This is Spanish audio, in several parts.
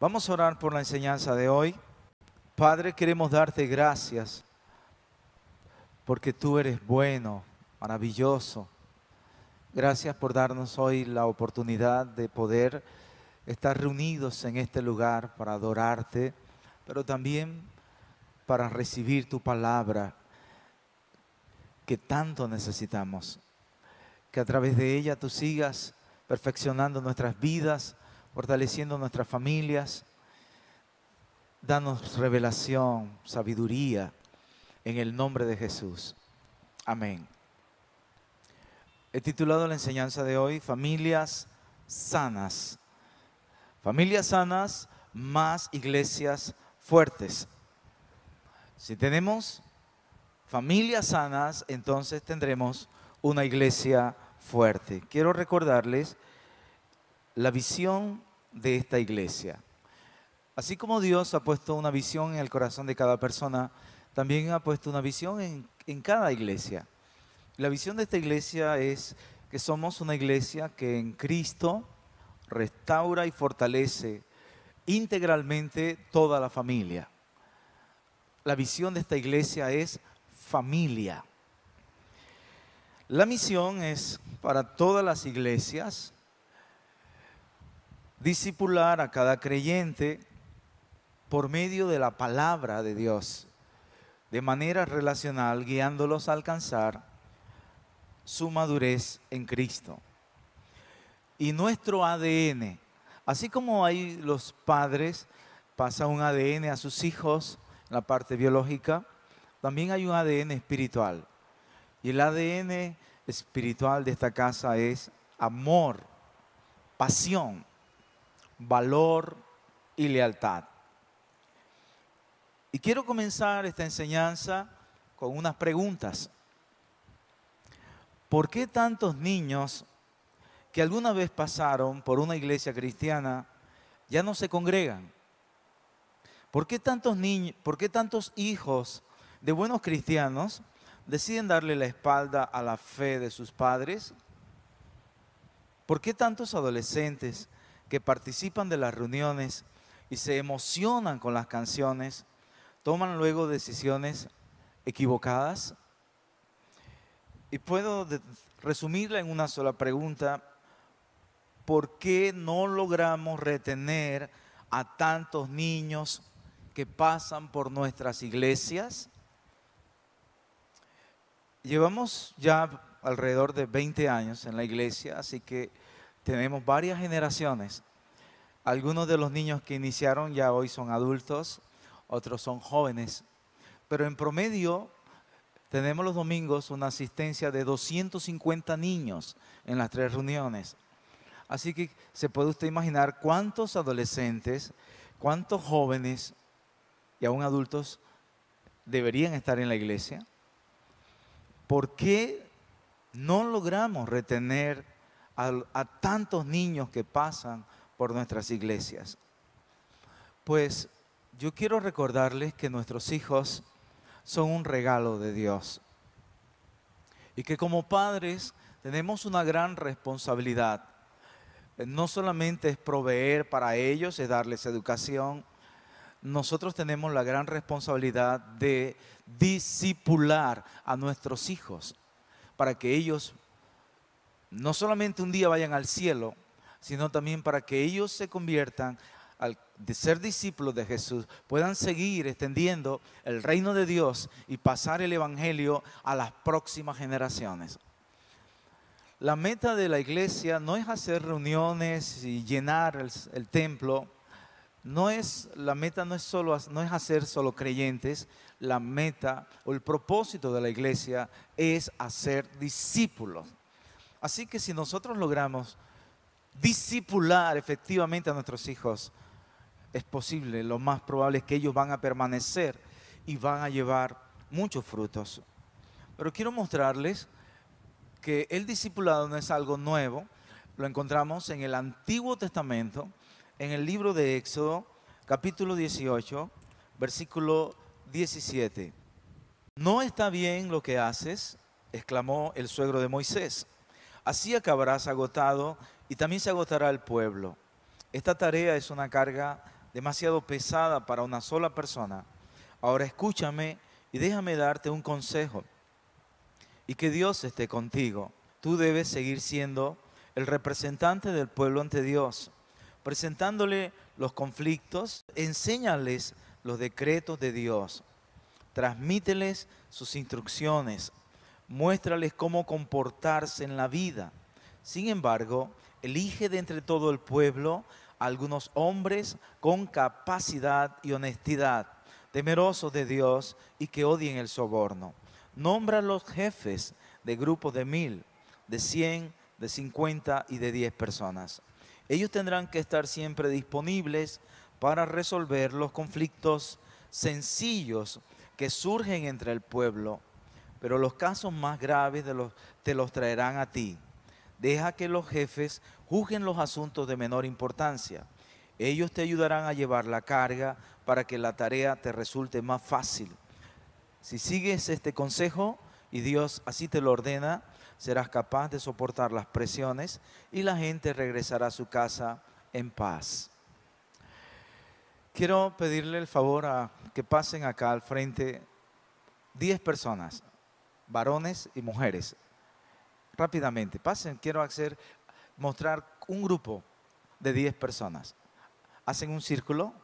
Vamos a orar por la enseñanza de hoy. Padre, queremos darte gracias porque tú eres bueno, maravilloso. Gracias por darnos hoy la oportunidad de poder estar reunidos en este lugar para adorarte, pero también para recibir tu palabra que tanto necesitamos. Que a través de ella tú sigas perfeccionando nuestras vidas, fortaleciendo nuestras familias. Danos revelación, sabiduría, en el nombre de Jesús. Amén. He titulado la enseñanza de hoy, Familias Sanas. Familias sanas, más iglesias fuertes. Si tenemos familias sanas, entonces tendremos una iglesia fuerte. Quiero recordarles la visión de esta iglesia. Así como Dios ha puesto una visión en el corazón de cada persona, también ha puesto una visión en cada iglesia. La visión de esta iglesia es que somos una iglesia que en Cristo restaura y fortalece integralmente toda la familia. La visión de esta iglesia es familia. La misión es para todas las iglesias discipular a cada creyente por medio de la palabra de Dios, de manera relacional, guiándolos a alcanzar su madurez en Cristo. Y nuestro ADN, así como hay los padres, pasan un ADN a sus hijos, en la parte biológica, también hay un ADN espiritual. Y el ADN espiritual de esta casa es amor, pasión, valor y lealtad. Y quiero comenzar esta enseñanza con unas preguntas. ¿Por qué tantos niños que alguna vez pasaron por una iglesia cristiana ya no se congregan? ¿Por qué tantos niños, por qué tantos hijos de buenos cristianos deciden darle la espalda a la fe de sus padres? ¿Por qué tantos adolescentes que participan de las reuniones y se emocionan con las canciones toman luego decisiones equivocadas? Y puedo resumirla en una sola pregunta. ¿Por qué no logramos retener a tantos niños que pasan por nuestras iglesias? Llevamos ya alrededor de 20 años en la iglesia, así que tenemos varias generaciones. Algunos de los niños que iniciaron ya hoy son adultos, otros son jóvenes, pero en promedio tenemos los domingos una asistencia de 250 niños en las 3 reuniones. Así que se puede usted imaginar cuántos adolescentes, cuántos jóvenes y aún adultos deberían estar en la iglesia. ¿Por qué no logramos retener a tantos niños que pasan por nuestras iglesias? Pues yo quiero recordarles que nuestros hijos son un regalo de Dios y que como padres tenemos una gran responsabilidad. No solamente es proveer para ellos, es darles educación. Nosotros tenemos la gran responsabilidad de discipular a nuestros hijos para que ellos no solamente un día vayan al cielo, sino también para que ellos se conviertan, de ser discípulos de Jesús, puedan seguir extendiendo el reino de Dios y pasar el evangelio a las próximas generaciones. La meta de la iglesia no es hacer reuniones y llenar el templo. La meta no es hacer solo creyentes. La meta o el propósito de la iglesia es hacer discípulos. Así que si nosotros logramos discipular efectivamente a nuestros hijos, es posible, lo más probable es que ellos van a permanecer y van a llevar muchos frutos. Pero quiero mostrarles que el discipulado no es algo nuevo. Lo encontramos en el Antiguo Testamento, en el libro de Éxodo, capítulo 18, versículo 17. «No está bien lo que haces», exclamó el suegro de Moisés. «Así acabarás agotado y también se agotará el pueblo. Esta tarea es una carga demasiado pesada para una sola persona. Ahora escúchame y déjame darte un consejo. Y que Dios esté contigo. Tú debes seguir siendo el representante del pueblo ante Dios, presentándole los conflictos, enséñales los decretos de Dios, transmíteles sus instrucciones, muéstrales cómo comportarse en la vida. Sin embargo, elige de entre todo el pueblo a algunos hombres con capacidad y honestidad, temerosos de Dios y que odien el soborno. Nombra los jefes de grupos de 1000, de 100, de 50 y de 10 personas. Ellos tendrán que estar siempre disponibles para resolver los conflictos sencillos que surgen entre el pueblo, pero los casos más graves te los traerán a ti. Deja que los jefes juzguen los asuntos de menor importancia. Ellos te ayudarán a llevar la carga para que la tarea te resulte más fácil. Si sigues este consejo y Dios así te lo ordena, serás capaz de soportar las presiones y la gente regresará a su casa en paz. Quiero pedirle el favor a que pasen acá al frente 10 personas, varones y mujeres. Rápidamente, pasen, quiero mostrar un grupo de 10 personas. Hacen un círculo.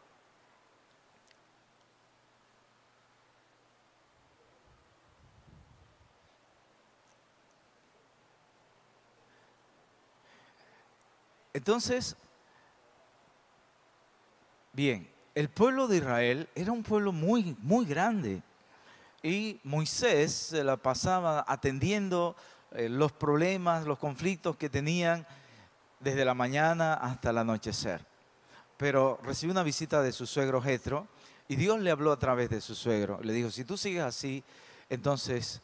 Entonces, bien, el pueblo de Israel era un pueblo muy, muy grande. Y Moisés se la pasaba atendiendo los problemas, los conflictos que tenían desde la mañana hasta el anochecer. Pero recibió una visita de su suegro Jetro y Dios le habló a través de su suegro. Le dijo, si tú sigues así, entonces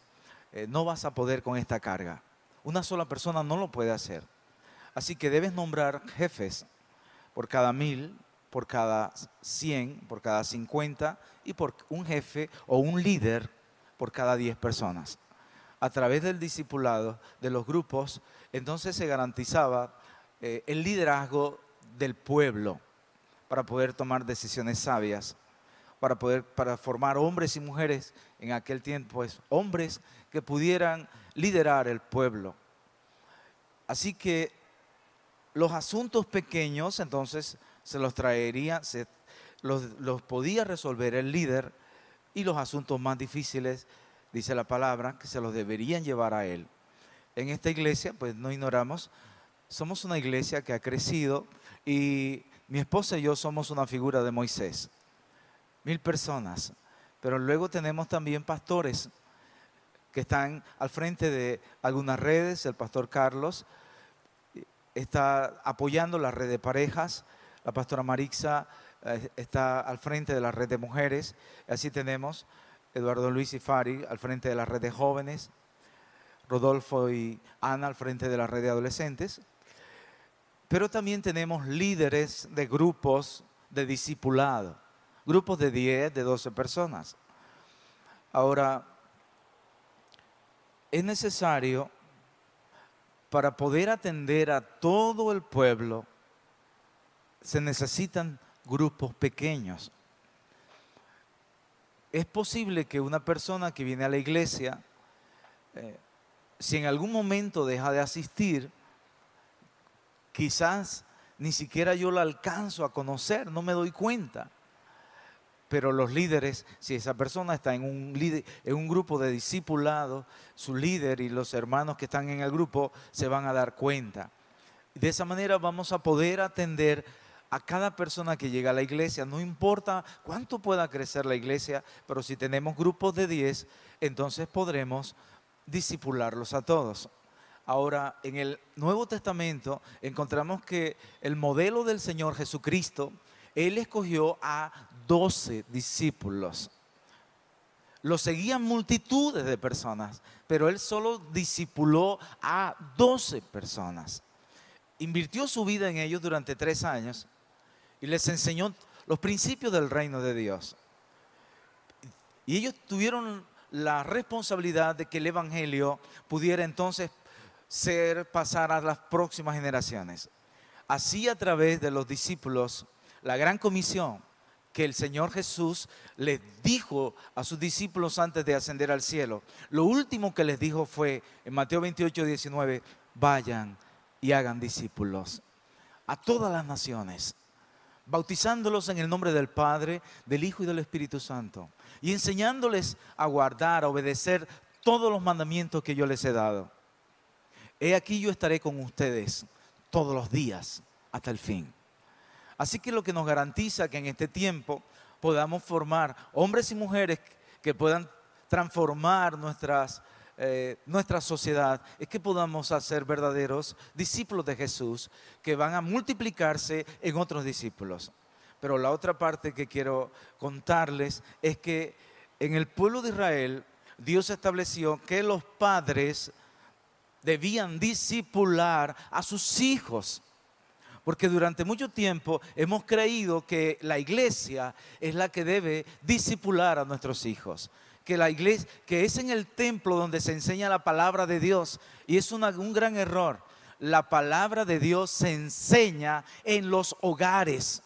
no vas a poder con esta carga. Una sola persona no lo puede hacer. Así que debes nombrar jefes por cada 1000, por cada 100, por cada 50 y por un jefe o un líder por cada 10 personas. A través del discipulado de los grupos, entonces se garantizaba el liderazgo del pueblo para poder tomar decisiones sabias, para formar hombres y mujeres en aquel tiempo, pues, hombres que pudieran liderar el pueblo. Así que los asuntos pequeños entonces se los traería, los podía resolver el líder, y los asuntos más difíciles, dice la palabra, que se los deberían llevar a él. En esta iglesia, pues no ignoramos, somos una iglesia que ha crecido y mi esposa y yo somos una figura de Moisés. 1000 personas, pero luego tenemos también pastores que están al frente de algunas redes. El pastor Carlos está apoyando la red de parejas, la pastora Marixa está al frente de la red de mujeres, así tenemos Eduardo Luis y Fari al frente de la red de jóvenes, Rodolfo y Ana al frente de la red de adolescentes, pero también tenemos líderes de grupos de discipulado, grupos de 10, de 12 personas. Ahora, es necesario, para poder atender a todo el pueblo, se necesitan grupos pequeños. Es posible que una persona que viene a la iglesia, si en algún momento deja de asistir, quizás ni siquiera yo la alcanzo a conocer, no me doy cuenta. Pero los líderes, si esa persona está en un grupo de discipulados, su líder y los hermanos que están en el grupo se van a dar cuenta. De esa manera vamos a poder atender a cada persona que llega a la iglesia. No importa cuánto pueda crecer la iglesia, pero si tenemos grupos de 10, entonces podremos discipularlos a todos. Ahora, en el Nuevo Testamento encontramos que el modelo del Señor Jesucristo, Él escogió a 12 discípulos. Lo seguían multitudes de personas, pero Él solo discipuló a 12 personas. Invirtió su vida en ellos durante 3 años y les enseñó los principios del reino de Dios. Y ellos tuvieron la responsabilidad de que el evangelio pudiera entonces pasar a las próximas generaciones. Así, a través de los discípulos, la gran comisión que el Señor Jesús les dijo a sus discípulos antes de ascender al cielo. Lo último que les dijo fue en Mateo 28, 19, vayan y hagan discípulos a todas las naciones, bautizándolos en el nombre del Padre, del Hijo y del Espíritu Santo, y enseñándoles a guardar, a obedecer todos los mandamientos que yo les he dado. He aquí yo estaré con ustedes todos los días hasta el fin. Así que lo que nos garantiza que en este tiempo podamos formar hombres y mujeres que puedan transformar nuestra sociedad, es que podamos hacer verdaderos discípulos de Jesús que van a multiplicarse en otros discípulos. Pero la otra parte que quiero contarles es que en el pueblo de Israel Dios estableció que los padres debían discipular a sus hijos. Porque durante mucho tiempo hemos creído que la iglesia es la que debe discipular a nuestros hijos. Que la iglesia, que es en el templo donde se enseña la palabra de Dios. Y es un gran error. La palabra de Dios se enseña en los hogares.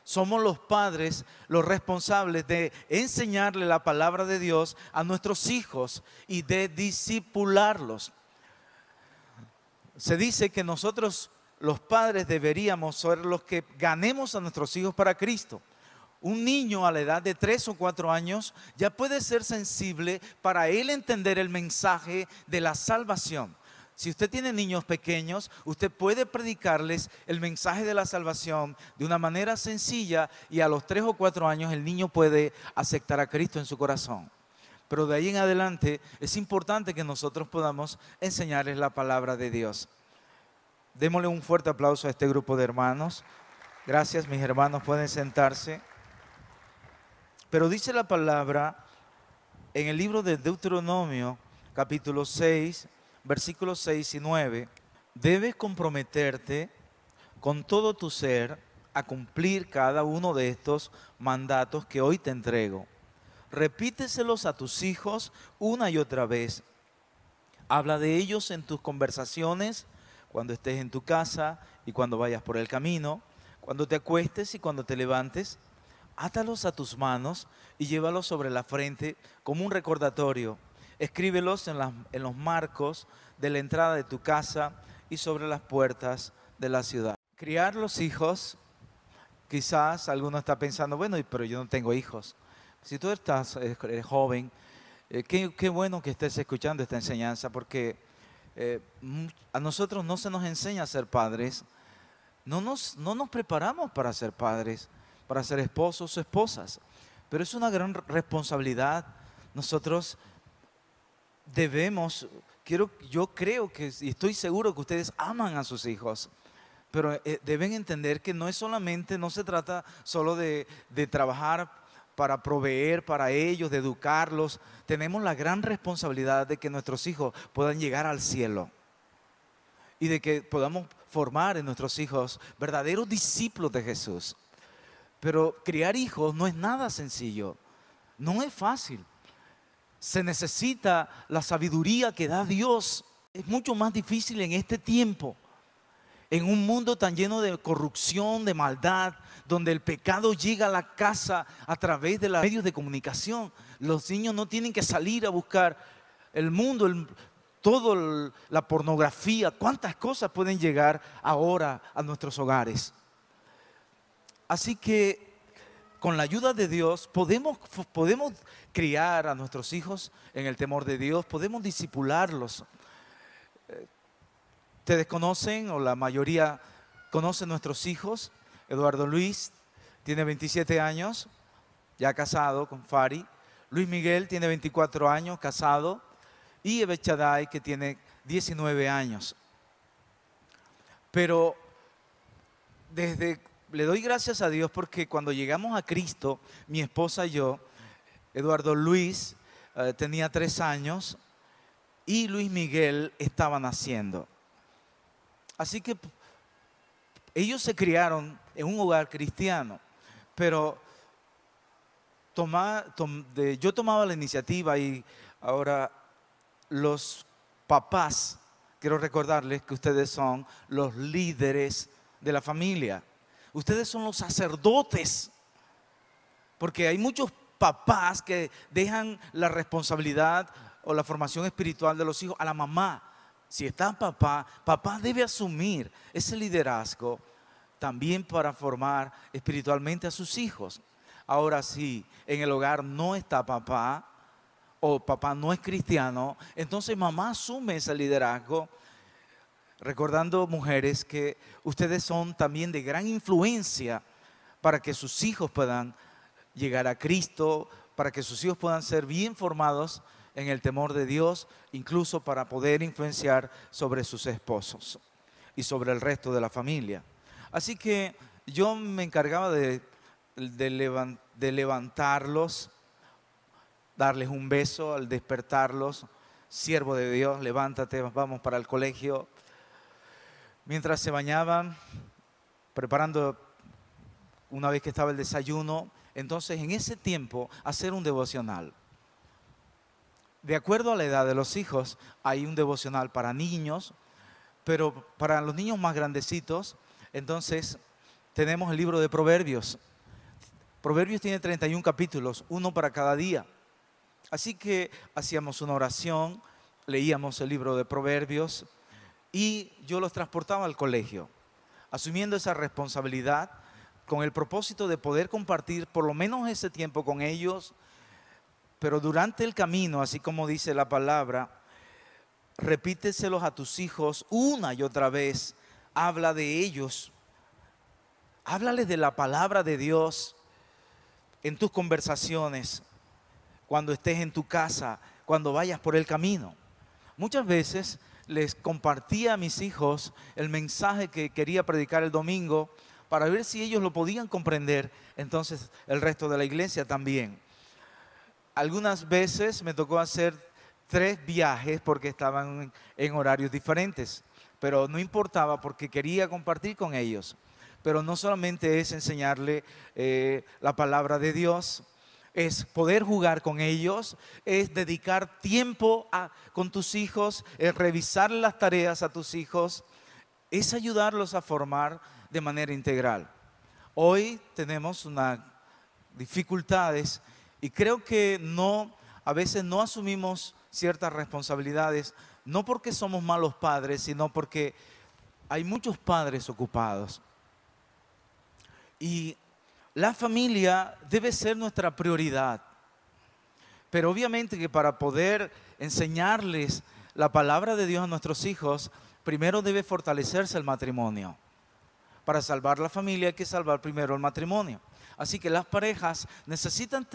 Somos los padres los responsables de enseñarle la palabra de Dios a nuestros hijos y de discipularlos. Se dice que nosotros, los padres, deberíamos ser los que ganemos a nuestros hijos para Cristo. Un niño a la edad de 3 o 4 años ya puede ser sensible para él entender el mensaje de la salvación. Si usted tiene niños pequeños, usted puede predicarles el mensaje de la salvación de una manera sencilla y a los 3 o 4 años el niño puede aceptar a Cristo en su corazón. Pero de ahí en adelante es importante que nosotros podamos enseñarles la palabra de Dios. Démosle un fuerte aplauso a este grupo de hermanos. Gracias, mis hermanos, pueden sentarse. Pero dice la palabra en el libro de Deuteronomio, capítulo 6, versículos 6 y 9. Debes comprometerte con todo tu ser a cumplir cada uno de estos mandatos que hoy te entrego. Repíteselos a tus hijos una y otra vez. Habla de ellos en tus conversaciones, cuando estés en tu casa y cuando vayas por el camino, cuando te acuestes y cuando te levantes. Átalos a tus manos y llévalos sobre la frente como un recordatorio. Escríbelos en los marcos de la entrada de tu casa y sobre las puertas de la ciudad. Criar los hijos, quizás alguno está pensando, bueno, pero yo no tengo hijos. Si tú eres joven, qué bueno que estés escuchando esta enseñanza, porque a nosotros no se nos enseña a ser padres, no nos preparamos para ser padres, para ser esposos o esposas, pero es una gran responsabilidad. Nosotros debemos, yo creo que, y estoy seguro que ustedes aman a sus hijos, pero deben entender que no se trata solo de trabajar para proveer para ellos, de educarlos. Tenemos la gran responsabilidad de que nuestros hijos puedan llegar al cielo y de que podamos formar en nuestros hijos verdaderos discípulos de Jesús. Pero criar hijos no es nada sencillo, no es fácil. Se necesita la sabiduría que da Dios. Es mucho más difícil en este tiempo, en un mundo tan lleno de corrupción, de maldad, donde el pecado llega a la casa a través de los medios de comunicación. Los niños no tienen que salir a buscar el mundo, toda la pornografía. ¿Cuántas cosas pueden llegar ahora a nuestros hogares? Así que con la ayuda de Dios podemos criar a nuestros hijos en el temor de Dios, podemos discipularlos. Ustedes conocen, o la mayoría conocen nuestros hijos. Eduardo Luis tiene 27 años, ya casado con Fari. Luis Miguel tiene 24 años, casado. Y Ebechaday, que tiene 19 años. Pero le doy gracias a Dios porque cuando llegamos a Cristo, mi esposa y yo, Eduardo Luis tenía 3 años y Luis Miguel estaba naciendo. Así que ellos se criaron en un hogar cristiano, pero yo tomaba la iniciativa y ahora los papás, quiero recordarles que ustedes son los líderes de la familia. Ustedes son los sacerdotes. Porque hay muchos papás que dejan la responsabilidad o la formación espiritual de los hijos a la mamá. Si está papá, papá debe asumir ese liderazgo también para formar espiritualmente a sus hijos. Ahora, si en el hogar no está papá o papá no es cristiano, entonces mamá asume ese liderazgo, recordando, mujeres, que ustedes son también de gran influencia para que sus hijos puedan llegar a Cristo, para que sus hijos puedan ser bien formados en el temor de Dios, incluso para poder influenciar sobre sus esposos y sobre el resto de la familia. Así que yo me encargaba de levantarlos, darles un beso al despertarlos. Siervo de Dios, levántate, vamos para el colegio. Mientras se bañaban, preparando, una vez que estaba el desayuno, entonces en ese tiempo hacer un devocional. De acuerdo a la edad de los hijos, hay un devocional para niños, pero para los niños más grandecitos, entonces tenemos el libro de Proverbios. Proverbios tiene 31 capítulos, uno para cada día. Así que hacíamos una oración, leíamos el libro de Proverbios y yo los transportaba al colegio, asumiendo esa responsabilidad con el propósito de poder compartir por lo menos ese tiempo con ellos. Pero durante el camino, así como dice la palabra, repíteselos a tus hijos una y otra vez. Habla de ellos. Háblales de la palabra de Dios en tus conversaciones, cuando estés en tu casa, cuando vayas por el camino. Muchas veces les compartía a mis hijos el mensaje que quería predicar el domingo para ver si ellos lo podían comprender, entonces el resto de la iglesia también. Algunas veces me tocó hacer 3 viajes porque estaban en horarios diferentes, pero no importaba porque quería compartir con ellos. Pero no solamente es enseñarle la palabra de Dios, es poder jugar con ellos, es dedicar tiempo con tus hijos, es revisar las tareas a tus hijos, es ayudarlos a formar de manera integral. Hoy tenemos unas dificultades y creo que a veces no asumimos ciertas responsabilidades, no porque somos malos padres, sino porque hay muchos padres ocupados. Y la familia debe ser nuestra prioridad. Pero obviamente que para poder enseñarles la palabra de Dios a nuestros hijos, primero debe fortalecerse el matrimonio. Para salvar la familia hay que salvar primero el matrimonio. Así que las parejas necesitan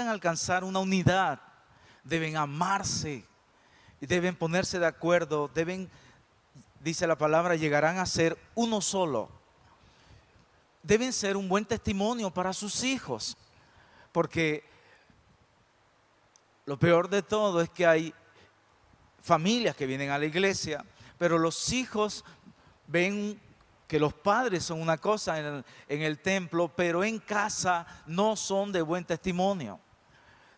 alcanzar una unidad, deben amarse, deben ponerse de acuerdo, dice la palabra, llegarán a ser uno solo. Deben ser un buen testimonio para sus hijos, porque lo peor de todo es que hay familias que vienen a la iglesia, pero los hijos ven que los padres son una cosa en el templo, pero en casa no son de buen testimonio.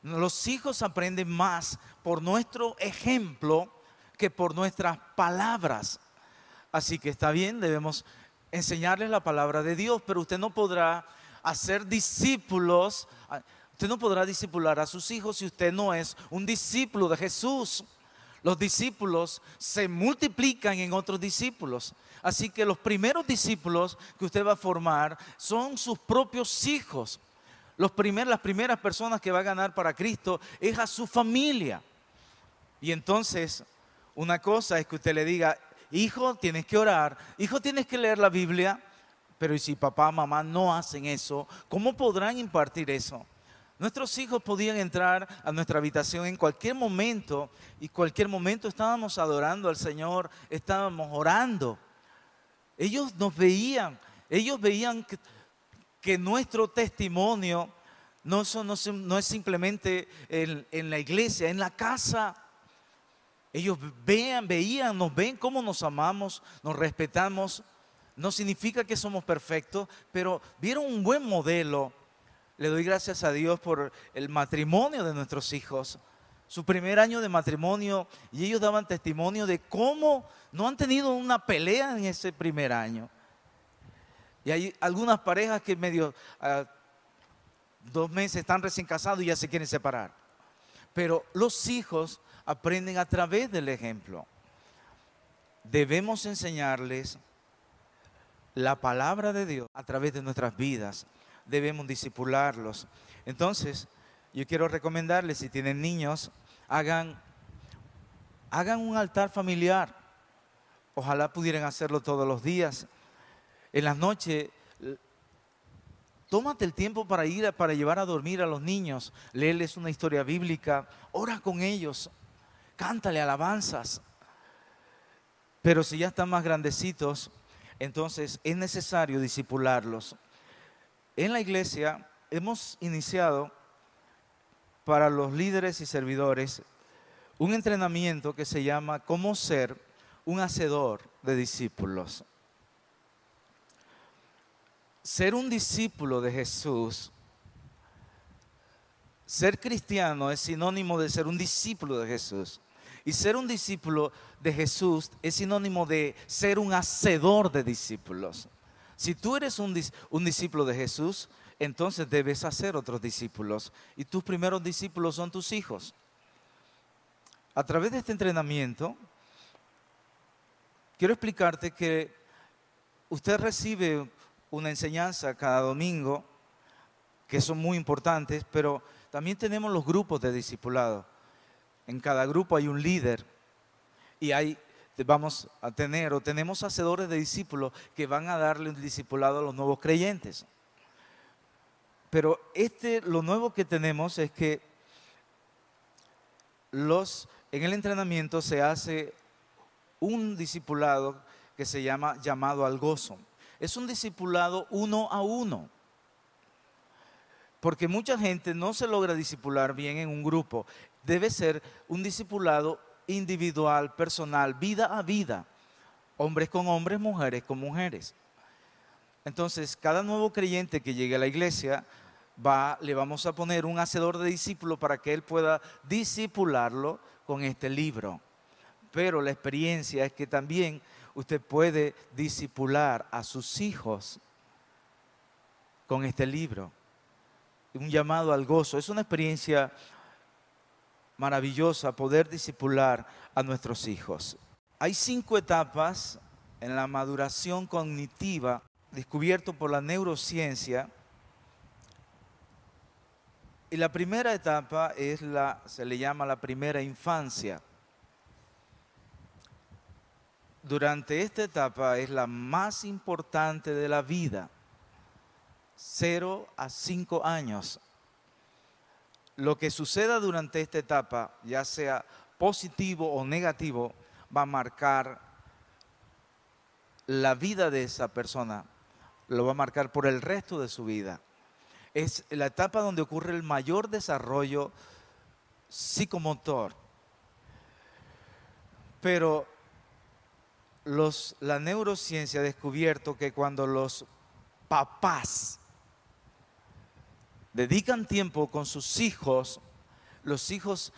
Los hijos aprenden más por nuestro ejemplo que por nuestras palabras. Así que está bien, debemos enseñarles la palabra de Dios, pero usted no podrá hacer discípulos, usted no podrá discipular a sus hijos si usted no es un discípulo de Jesús. Los discípulos se multiplican en otros discípulos. Así que los primeros discípulos que usted va a formar son sus propios hijos. Las primeras personas que va a ganar para Cristo es a su familia. Y entonces, una cosa es que usted le diga, hijo, tienes que orar, hijo, tienes que leer la Biblia. Pero ¿y si papá, mamá no hacen eso? ¿Cómo podrán impartir eso? Nuestros hijos podían entrar a nuestra habitación en cualquier momento y cualquier momento estábamos adorando al Señor, estábamos orando. Ellos nos veían, que nuestro testimonio no es simplemente en la iglesia, en la casa. Ellos nos ven cómo nos amamos, nos respetamos. No significa que somos perfectos, pero vieron un buen modelo. Le doy gracias a Dios por el matrimonio de nuestros hijos. su primer año de matrimonio, y ellos daban testimonio de cómo no han tenido una pelea en ese primer año. Y hay algunas parejas que medio 2 meses están recién casados y ya se quieren separar. Pero los hijos aprenden a través del ejemplo. Debemos enseñarles la palabra de Dios a través de nuestras vidas. Debemos discipularlos. Entonces, yo quiero recomendarles, si tienen niños, hagan un altar familiar. Ojalá pudieran hacerlo todos los días. En las noches, tómate el tiempo para llevar a dormir a los niños, léeles una historia bíblica, ora con ellos, cántale alabanzas. Pero si ya están más grandecitos, entonces es necesario discipularlos. En la iglesia hemos iniciado para los líderes y servidores un entrenamiento que se llama Cómo ser un hacedor de discípulos. Ser un discípulo de Jesús, ser cristiano es sinónimo de ser un discípulo de Jesús. Y ser un discípulo de Jesús es sinónimo de ser un hacedor de discípulos. Si tú eres un discípulo de Jesús, entonces debes hacer otros discípulos. Y tus primeros discípulos son tus hijos. A través de este entrenamiento, quiero explicarte que usted recibe una enseñanza cada domingo, que son muy importantes, pero también tenemos los grupos de discipulado. En cada grupo hay un líder y vamos a tener o tenemos hacedores de discípulos que van a darle un discipulado a los nuevos creyentes. Pero lo nuevo que tenemos es que en el entrenamiento se hace un discipulado que se llama llamado al gozo. Es un discipulado 1 a 1. Porque mucha gente no se logra discipular bien en un grupo. Debe ser un discipulado individual, personal, vida a vida. Hombres con hombres, mujeres con mujeres. Entonces, cada nuevo creyente que llegue a la iglesia, le vamos a poner un hacedor de discípulos para que él pueda discipularlo con este libro. Pero la experiencia es que también usted puede discipular a sus hijos con este libro. Un llamado al gozo. Es una experiencia maravillosa poder discipular a nuestros hijos. Hay 5 etapas en la maduración cognitiva descubierto por la neurociencia. Y la primera etapa se le llama la primera infancia. Durante esta etapa es la más importante de la vida. 0 a 5 años. Lo que suceda durante esta etapa, ya sea positivo o negativo, va a marcar la vida de esa persona. Lo va a marcar por el resto de su vida. Es la etapa donde ocurre el mayor desarrollo psicomotor. Pero la neurociencia ha descubierto que cuando los papás dedican tiempo con sus hijos, los hijos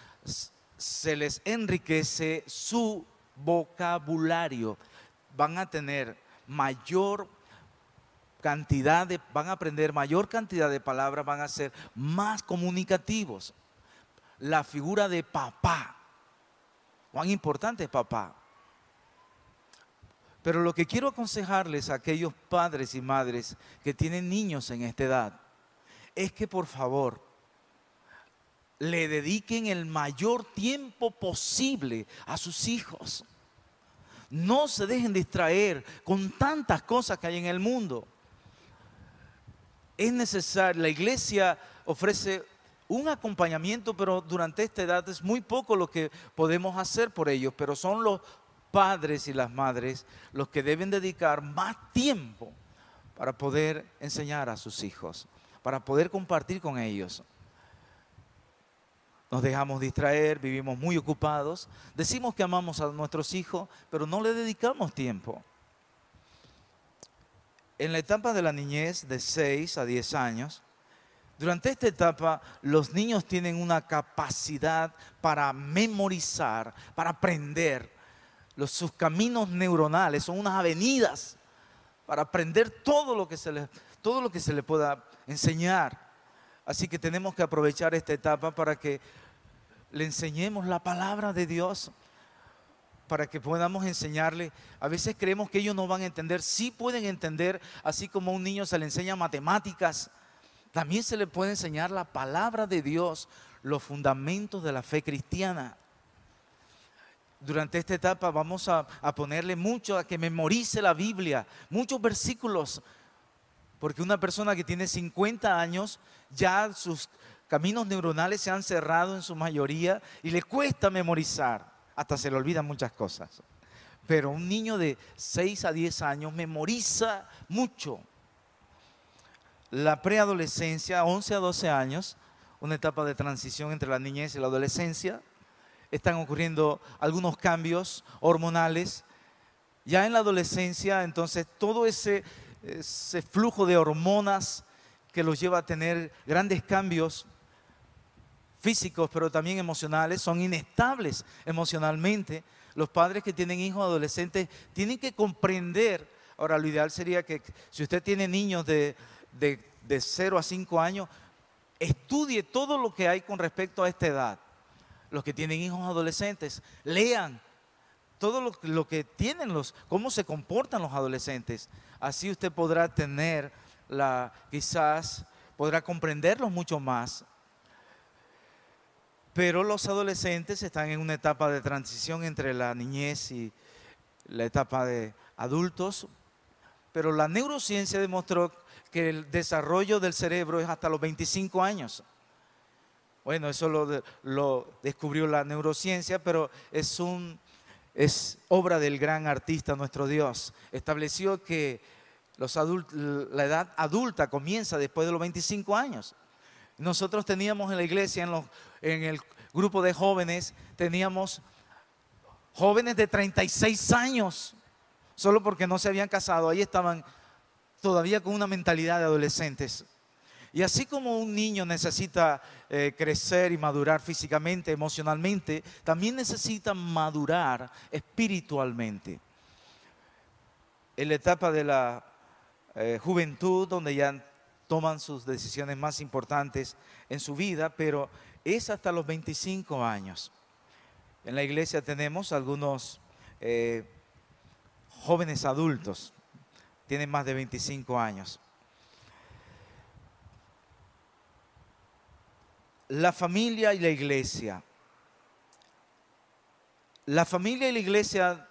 se les enriquece su vocabulario. Van a tener van a aprender mayor cantidad de palabras, van a ser más comunicativos. La figura de papá, cuán importante es papá. Pero lo que quiero aconsejarles a aquellos padres y madres que tienen niños en esta edad, es que por favor le dediquen el mayor tiempo posible a sus hijos. No se dejen distraer con tantas cosas que hay en el mundo. Es necesario, la iglesia ofrece un acompañamiento, pero durante esta edad es muy poco lo que podemos hacer por ellos, pero son los padres y las madres los que deben dedicar más tiempo para poder enseñar a sus hijos, para poder compartir con ellos. Nos dejamos distraer, vivimos muy ocupados, decimos que amamos a nuestros hijos, pero no le dedicamos tiempo. En la etapa de la niñez, de 6 a 10 años, Durante esta etapa, los niños tienen una capacidad para memorizar, para aprender. Sus caminos neuronales son unas avenidas para aprender todo lo que se les pueda enseñar. Así que tenemos que aprovechar esta etapa para que le enseñemos la palabra de Dios, para que podamos enseñarle. A veces creemos que ellos no van a entender. Sí pueden entender, así como a un niño se le enseña matemáticas, también se le puede enseñar la palabra de Dios, los fundamentos de la fe cristiana. Durante esta etapa vamos a ponerle mucho a que memorice la Biblia, muchos versículos, porque una persona que tiene 50 años, ya sus caminos neuronales se han cerrado en su mayoría y le cuesta memorizar, hasta se le olvidan muchas cosas. Pero un niño de 6 a 10 años memoriza mucho. La preadolescencia, 11 a 12 años, una etapa de transición entre la niñez y la adolescencia. Están ocurriendo algunos cambios hormonales. Ya en la adolescencia, entonces, todo ese flujo de hormonas que los lleva a tener grandes cambios físicos, pero también emocionales, son inestables emocionalmente. Los padres que tienen hijos adolescentes tienen que comprender. Ahora, lo ideal sería que si usted tiene niños de 0 a 5 años, estudie todo lo que hay con respecto a esta edad. Los que tienen hijos adolescentes, lean todo lo que tienen cómo se comportan los adolescentes. Así usted podrá quizás podrá comprenderlos mucho más. Pero los adolescentes están en una etapa de transición entre la niñez y la etapa de adultos. Pero la neurociencia demostró que el desarrollo del cerebro es hasta los 25 años. Bueno, eso lo descubrió la neurociencia, pero es obra del gran artista, nuestro Dios. Estableció que la edad adulta comienza después de los 25 años. Nosotros teníamos en la iglesia, en el grupo de jóvenes, teníamos jóvenes de 36 años, solo porque no se habían casado. Ahí estaban todavía con una mentalidad de adolescentes. Y así como un niño necesita crecer y madurar físicamente, emocionalmente, también necesita madurar espiritualmente. En la etapa de la juventud, donde ya toman sus decisiones más importantes en su vida, pero es hasta los 25 años. En la iglesia tenemos algunos jóvenes adultos, tienen más de 25 años. La familia y la iglesia. La familia y la iglesia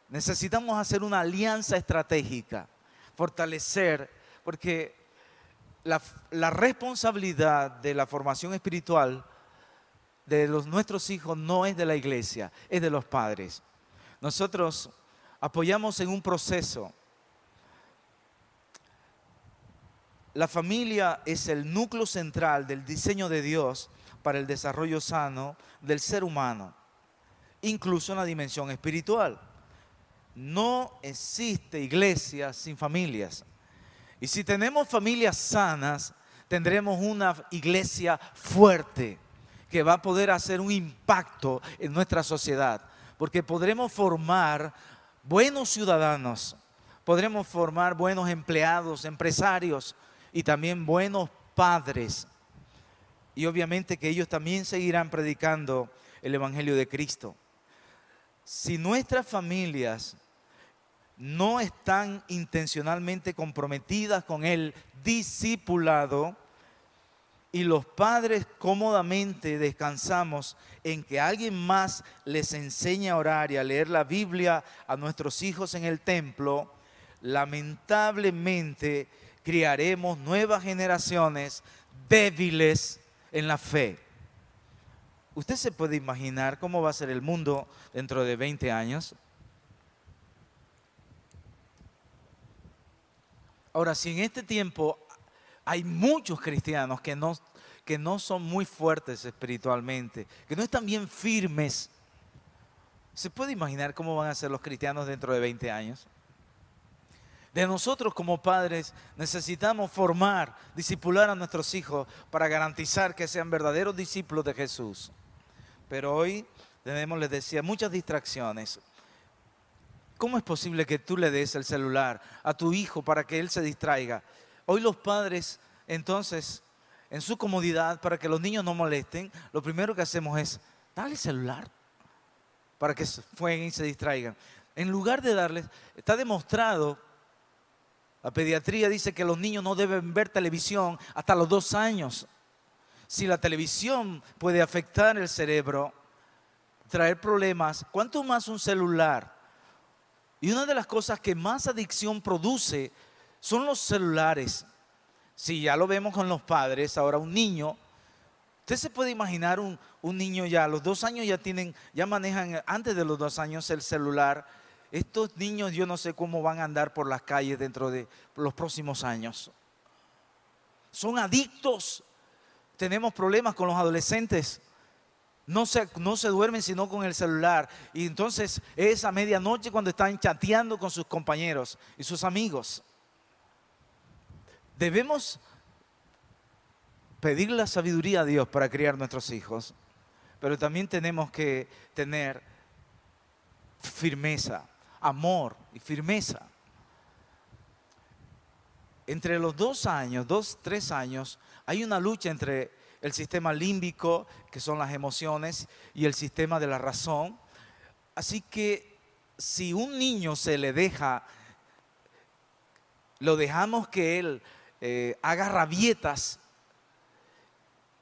necesitamos hacer una alianza estratégica, fortalecer, porque la responsabilidad de la formación espiritual de nuestros hijos no es de la iglesia, es de los padres. Nosotros apoyamos en un proceso. La familia es el núcleo central del diseño de Dios para el desarrollo sano del ser humano, incluso en la dimensión espiritual. No existe iglesia sin familias. Y si tenemos familias sanas, tendremos una iglesia fuerte que va a poder hacer un impacto en nuestra sociedad, porque podremos formar buenos ciudadanos, podremos formar buenos empleados, empresarios, y también buenos padres. Y obviamente que ellos también seguirán predicando el Evangelio de Cristo. Si nuestras familias no están intencionalmente comprometidas con el discipulado y los padres cómodamente descansamos en que alguien más les enseñe a orar y a leer la Biblia a nuestros hijos en el templo, lamentablemente criaremos nuevas generaciones débiles en la fe. ¿Usted se puede imaginar cómo va a ser el mundo dentro de 20 años? Ahora, si en este tiempo hay muchos cristianos que no son muy fuertes espiritualmente, que no están bien firmes, ¿se puede imaginar cómo van a ser los cristianos dentro de 20 años? De nosotros como padres necesitamos formar, discipular a nuestros hijos para garantizar que sean verdaderos discípulos de Jesús. Pero hoy tenemos, les decía, muchas distracciones. ¿Cómo es posible que tú le des el celular a tu hijo para que él se distraiga? Hoy los padres, entonces, en su comodidad, para que los niños no molesten, lo primero que hacemos es darle el celular para que jueguen y se distraigan. En lugar de darles, está demostrado, la pediatría dice que los niños no deben ver televisión hasta los 2 años. Si la televisión puede afectar el cerebro, traer problemas, ¿cuánto más un celular? Y una de las cosas que más adicción produce son los celulares. Si ya lo vemos con los padres, ahora un niño, usted se puede imaginar un niño ya a los 2 años ya manejan antes de los 2 años el celular. Estos niños yo no sé cómo van a andar por las calles dentro de los próximos años. Son adictos. Tenemos problemas con los adolescentes. No se duermen sino con el celular. Y entonces es a medianoche cuando están chateando con sus compañeros y sus amigos. Debemos pedir la sabiduría a Dios para criar nuestros hijos. Pero también tenemos que tener firmeza, amor y firmeza. Entre los 2 años, 2, 3 años, hay una lucha entre el sistema límbico, que son las emociones, y el sistema de la razón. Así que si un niño se le deja, lo dejamos que él haga rabietas,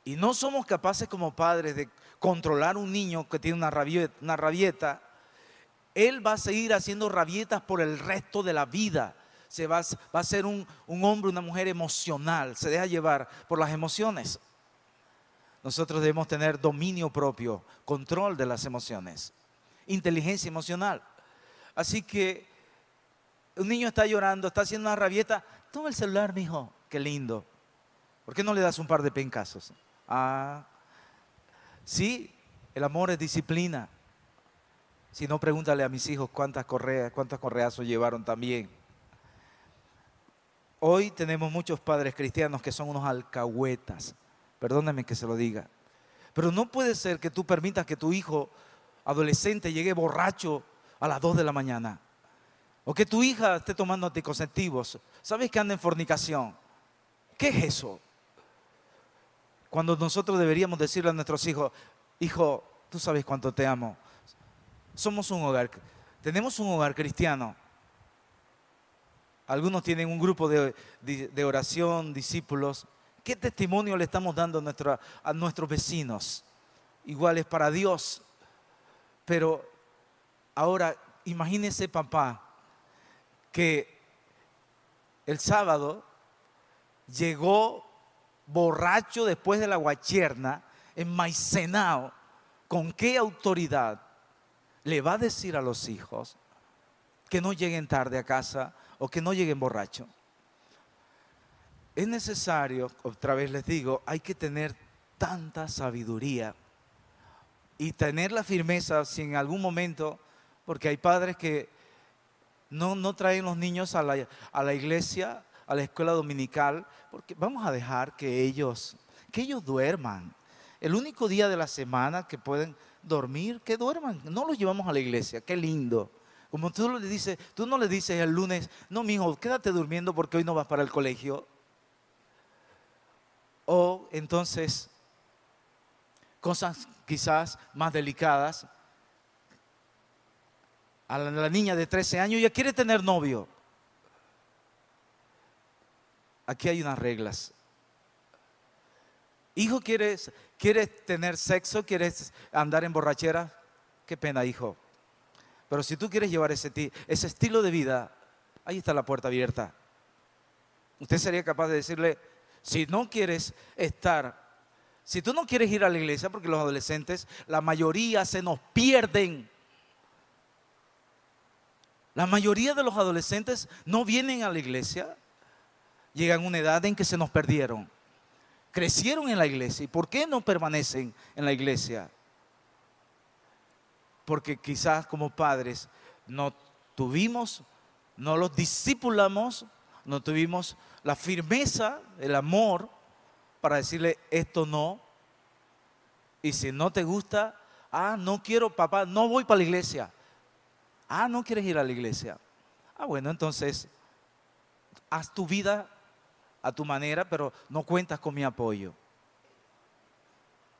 y no somos capaces como padres de controlar un niño que tiene una rabieta, él va a seguir haciendo rabietas por el resto de la vida. Va a ser un hombre, una mujer emocional, se deja llevar por las emociones. Nosotros debemos tener dominio propio, control de las emociones, inteligencia emocional. Así que un niño está llorando, está haciendo una rabieta, toma el celular, mijo, qué lindo. ¿Por qué no le das un par de pencazos? Sí, el amor es disciplina. Si no, pregúntale a mis hijos cuántos correazos llevaron también. Hoy tenemos muchos padres cristianos que son unos alcahuetas. Perdóname que se lo diga. Pero no puede ser que tú permitas que tu hijo adolescente llegue borracho a las 2 de la mañana. O que tu hija esté tomando anticonceptivos. ¿Sabes que anda en fornicación? ¿Qué es eso? Cuando nosotros deberíamos decirle a nuestros hijos, hijo, tú sabes cuánto te amo. Somos un hogar, tenemos un hogar cristiano. Algunos tienen un grupo de oración, discípulos. ¿Qué testimonio le estamos dando a nuestros vecinos? Igual es para Dios. Pero ahora, imagínese papá, que el sábado llegó borracho después de la guacherna, enmaicenao. ¿Con qué autoridad le va a decir a los hijos que no lleguen tarde a casa o que no lleguen borrachos? Es necesario, otra vez les digo, hay que tener tanta sabiduría y tener la firmeza si en algún momento, porque hay padres que no traen los niños a la iglesia, a la escuela dominical, porque vamos a dejar que ellos duerman. El único día de la semana que pueden dormir, que duerman. No los llevamos a la iglesia, qué lindo. Como tú no le dices el lunes, no, mijo, quédate durmiendo porque hoy no vas para el colegio. O entonces, cosas quizás más delicadas. A la niña de 13 años ya quiere tener novio. Aquí hay unas reglas. Hijo, ¿quieres tener sexo? ¿Quieres andar en borrachera? Qué pena, hijo. Pero si tú quieres llevar ese estilo de vida, ahí está la puerta abierta. Usted sería capaz de decirle, si tú no quieres ir a la iglesia, porque los adolescentes, la mayoría se nos pierden. La mayoría de los adolescentes no vienen a la iglesia, llegan a una edad en que se nos perdieron. Crecieron en la iglesia. ¿Y por qué no permanecen en la iglesia? Porque quizás como padres no tuvimos no los discipulamos, no tuvimos la firmeza, el amor para decirle esto no. Y si no te gusta, no quiero, papá, no voy para la iglesia. No quieres ir a la iglesia. Bueno, entonces haz tu vida a tu manera, pero no cuentas con mi apoyo.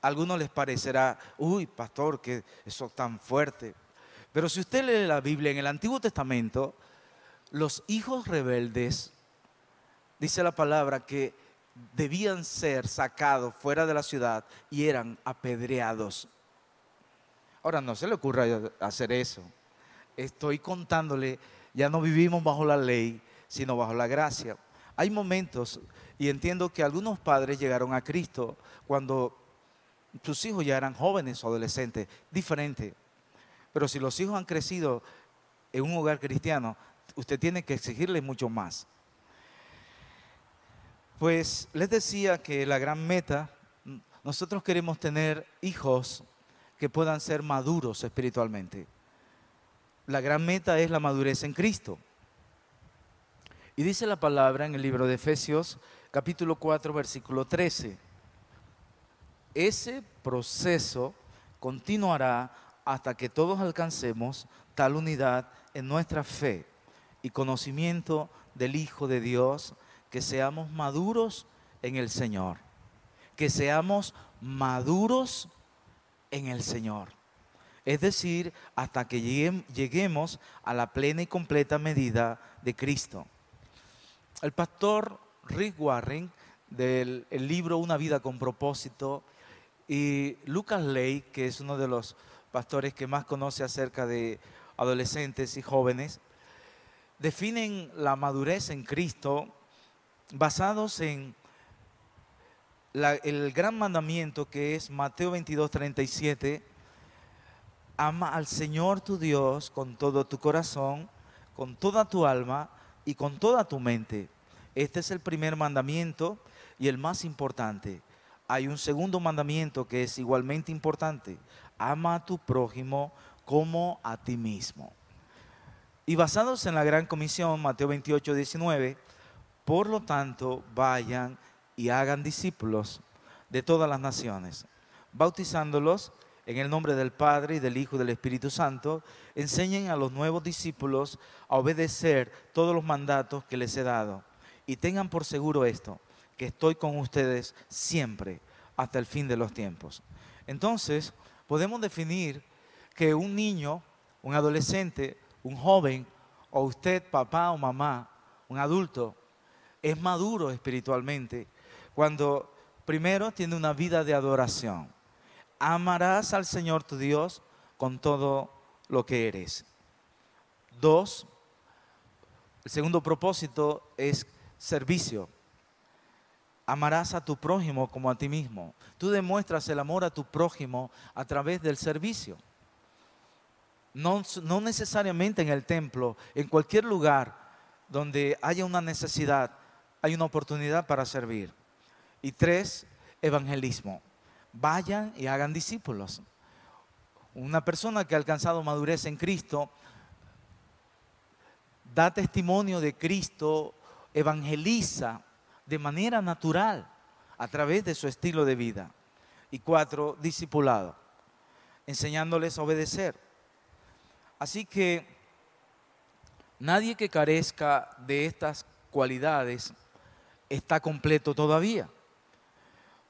A algunos les parecerá, uy, pastor, que eso es tan fuerte. Pero si usted lee la Biblia en el Antiguo Testamento, los hijos rebeldes, dice la palabra que debían ser sacados fuera de la ciudad y eran apedreados. Ahora, no se le ocurra hacer eso. Estoy contándole, ya no vivimos bajo la ley, sino bajo la gracia. Hay momentos, y entiendo que algunos padres llegaron a Cristo cuando sus hijos ya eran jóvenes o adolescentes, diferente. Pero si los hijos han crecido en un hogar cristiano, usted tiene que exigirles mucho más. Pues les decía que la gran meta, nosotros queremos tener hijos que puedan ser maduros espiritualmente. La gran meta es la madurez en Cristo. Y dice la palabra en el libro de Efesios, capítulo 4, versículo 13. Ese proceso continuará hasta que todos alcancemos tal unidad en nuestra fe y conocimiento del Hijo de Dios, que seamos maduros en el Señor. Que seamos maduros en el Señor. Es decir, hasta que lleguemos a la plena y completa medida de Cristo. El pastor Rick Warren, del libro Una vida con propósito, y Lucas Ley, que es uno de los pastores que más conoce acerca de adolescentes y jóvenes, definen la madurez en Cristo basados en el gran mandamiento que es Mateo 22:37. Ama al Señor tu Dios con todo tu corazón, con toda tu alma y con toda tu mente. Este es el primer mandamiento y el más importante. Hay un segundo mandamiento que es igualmente importante. Ama a tu prójimo como a ti mismo. Y basados en la gran comisión, Mateo 28:19, por lo tanto, vayan y hagan discípulos de todas las naciones, bautizándolos en el nombre del Padre y del Hijo y del Espíritu Santo. Enseñen a los nuevos discípulos a obedecer todos los mandatos que les he dado. Y tengan por seguro esto, que estoy con ustedes siempre, hasta el fin de los tiempos. Entonces, podemos definir que un niño, un adolescente, un joven, o usted, papá o mamá, un adulto, es maduro espiritualmente cuando primero tiene una vida de adoración. Amarás al Señor tu Dios con todo lo que eres. 2, el segundo propósito es servicio. Amarás a tu prójimo como a ti mismo. Tú demuestras el amor a tu prójimo a través del servicio. No necesariamente en el templo, en cualquier lugar donde haya una necesidad, hay una oportunidad para servir. Y 3, evangelismo. Vayan y hagan discípulos. Una persona que ha alcanzado madurez en Cristo da testimonio de Cristo, evangeliza de manera natural a través de su estilo de vida. Y 4, discipulado, enseñándoles a obedecer. Así que nadie que carezca de estas cualidades está completo todavía.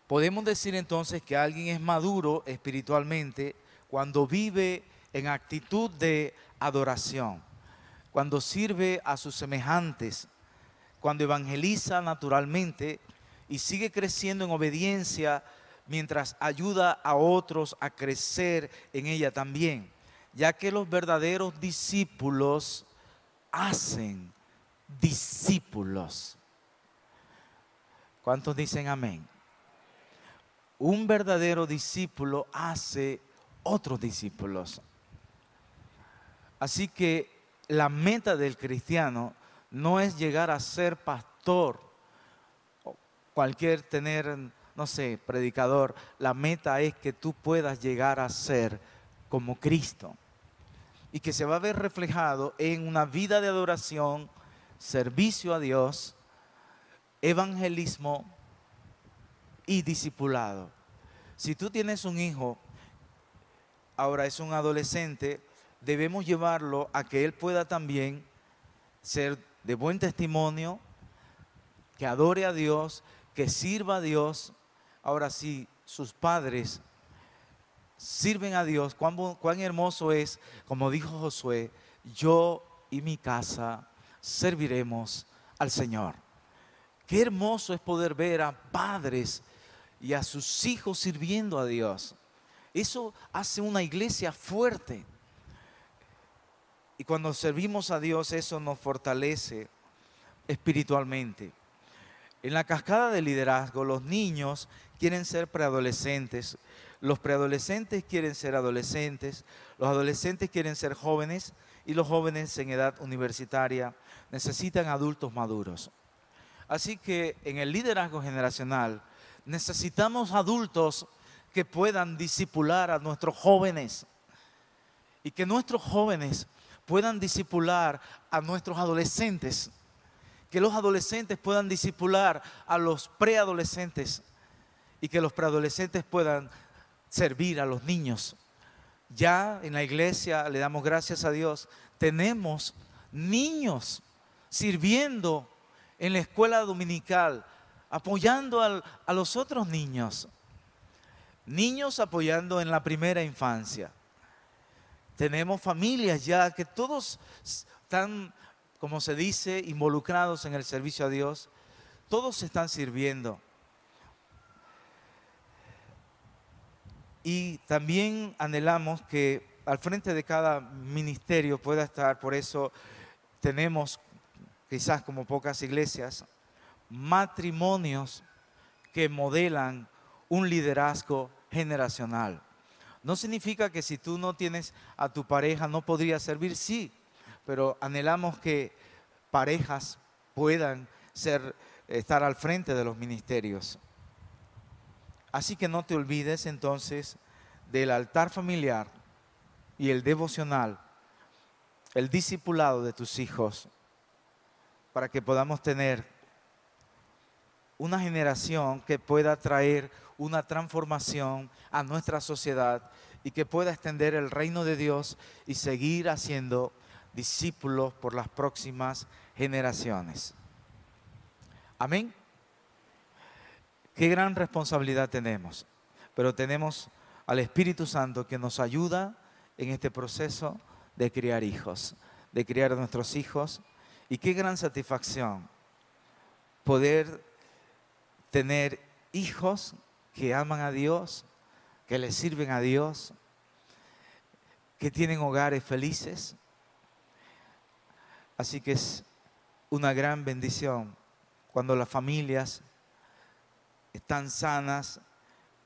Podemos decir entonces que alguien es maduro espiritualmente cuando vive en actitud de adoración, cuando sirve a sus semejantes, cuando evangeliza naturalmente y sigue creciendo en obediencia mientras ayuda a otros a crecer en ella también, ya que los verdaderos discípulos hacen discípulos. ¿Cuántos dicen amén? Un verdadero discípulo hace otros discípulos. Así que la meta del cristiano no es llegar a ser pastor o predicador. La meta es que tú puedas llegar a ser como Cristo. y que se va a ver reflejado en una vida de adoración, servicio a Dios, evangelismo y discipulado. Si tú tienes un hijo, ahora es un adolescente, debemos llevarlo a que él pueda también ser de buen testimonio, que adore a Dios, que sirva a Dios. Ahora, si sus padres sirven a Dios, cuán hermoso es, como dijo Josué, yo y mi casa serviremos al Señor. Qué hermoso es poder ver a padres y a sus hijos sirviendo a Dios. Eso hace una iglesia fuerte. Y cuando servimos a Dios, eso nos fortalece espiritualmente. En la cascada de liderazgo, los niños quieren ser preadolescentes, los preadolescentes quieren ser adolescentes, los adolescentes quieren ser jóvenes y los jóvenes en edad universitaria necesitan adultos maduros. Así que en el liderazgo generacional necesitamos adultos que puedan discipular a nuestros jóvenes y que nuestros jóvenes puedan discipular a nuestros adolescentes, que los adolescentes puedan discipular a los preadolescentes y que los preadolescentes puedan servir a los niños. Ya en la iglesia, le damos gracias a Dios, tenemos niños sirviendo en la escuela dominical, apoyando a los otros niños. Niños apoyando en la primera infancia. Tenemos familias ya que todos están, como se dice, involucrados en el servicio a Dios. Todos están sirviendo. Y también anhelamos que al frente de cada ministerio pueda estar, por eso tenemos, quizás como pocas iglesias, matrimonios que modelan un liderazgo generacional. No significa que si tú no tienes a tu pareja no podrías servir, sí, pero anhelamos que parejas puedan estar al frente de los ministerios. Así que no te olvides entonces del altar familiar y el devocional, el discipulado de tus hijos, para que podamos tener una generación que pueda traer una transformación a nuestra sociedad y que pueda extender el reino de Dios y seguir haciendo discípulos por las próximas generaciones. Amén. Qué gran responsabilidad tenemos, pero tenemos al Espíritu Santo que nos ayuda en este proceso de criar hijos, de criar a nuestros hijos. Y qué gran satisfacción poder tener hijos que aman a Dios, que le sirven a Dios, que tienen hogares felices. Así que es una gran bendición cuando las familias están sanas,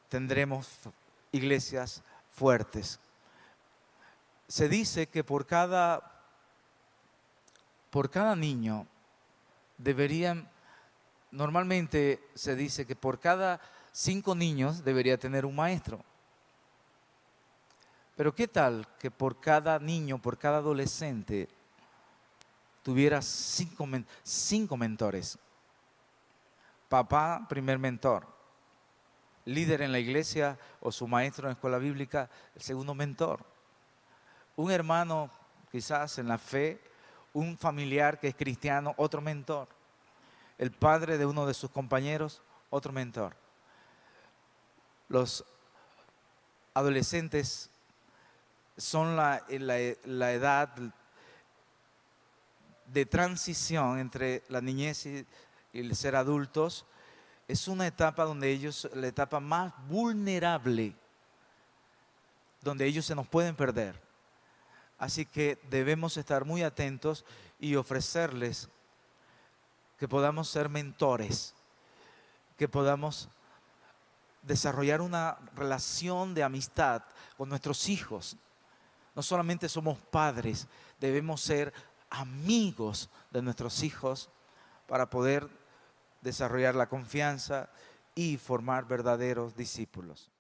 tendremos iglesias fuertes. Se dice que por cada niño normalmente se dice que por cada 5 niños debería tener un maestro. Pero ¿qué tal que por cada niño, por cada adolescente, tuviera 5 mentores? Papá, primer mentor. Líder en la iglesia o su maestro en la escuela bíblica, el segundo mentor. Un hermano quizás en la fe, un familiar que es cristiano, otro mentor. El padre de uno de sus compañeros, otro mentor. Los adolescentes son la edad de transición entre la niñez y el ser adultos. Es una etapa donde ellos, la etapa más vulnerable, donde ellos se nos pueden perder. Así que debemos estar muy atentos y ofrecerles que podamos ser mentores, que podamos desarrollar una relación de amistad con nuestros hijos. No solamente somos padres, debemos ser amigos de nuestros hijos para poder desarrollar la confianza y formar verdaderos discípulos.